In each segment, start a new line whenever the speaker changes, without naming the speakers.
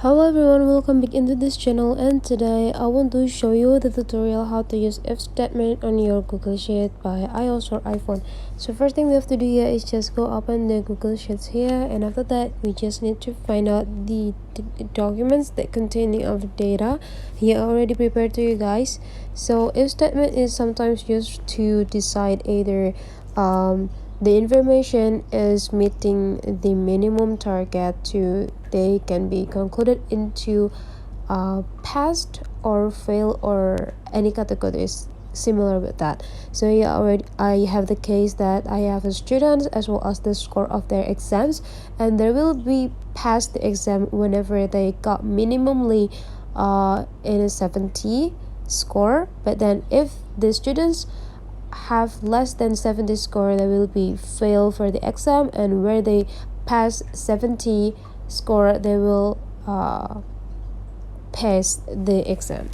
Hello everyone, welcome back into this channel, and today I want to show you the tutorial how to use if statement on your Google Sheet by iOS or iPhone. So first thing we have to do here is just go open the Google Sheets here, and after that we just need to find out the documents that containing of data. Here I already prepared to you guys. So if statement is sometimes used to decide either the information is meeting the minimum target to they can be concluded into passed or fail or any categories similar with that. So yeah, already I have the case that I have a student as well as the score of their exams, and they will be passed the exam whenever they got minimally in a 70 score. But then if the students have less than 70 score, they will be fail for the exam, and where they pass 70 score, they will pass the exam.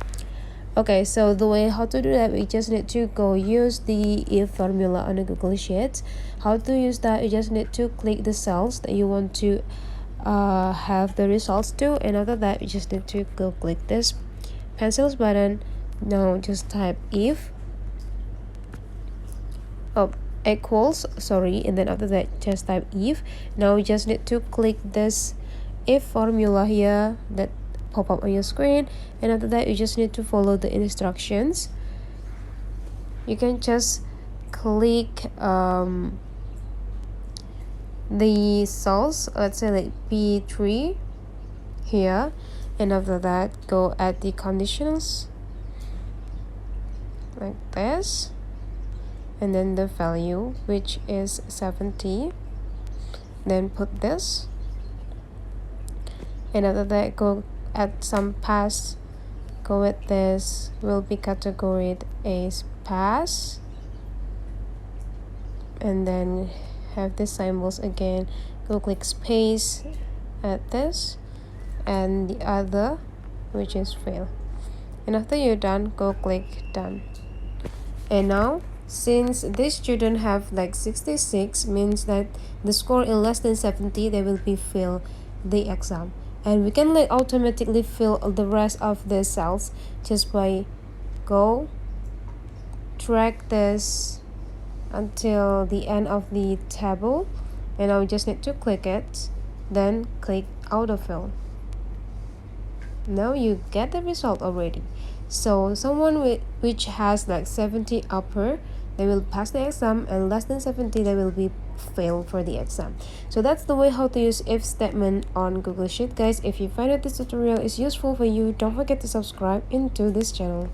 Okay, so the way how to do that, we just need to go use the if formula on the Google Sheets. How to use that, you just need to click the cells that you want to have the results to, and after that you just need to go click this pencils button. Now just type if equals, and then after that just type if. Now you just need to click this if formula here that pop up on your screen, and after that you just need to follow the instructions. You can just click the cells, let's say like P3 here, and after that go at the conditionals like this, and then the value which is 70, then put this, and after that go add some pass, go with this will be categorized as pass, and then have the symbols again, go click space at this, and the other which is fail, and after you're done go click done. And now since this student have like 66, means that the score is less than 70, they will be fail the exam. And we can like automatically fill the rest of the cells just by go drag this until the end of the table, and now we just need to click it, then click autofill. Now you get the result already. So someone which has like 70 upper, they will pass the exam, and less than 70 they will be fail for the exam. So that's the way how to use if statement on Google Sheet, guys. If you find that this tutorial is useful for you, don't forget to subscribe into this channel.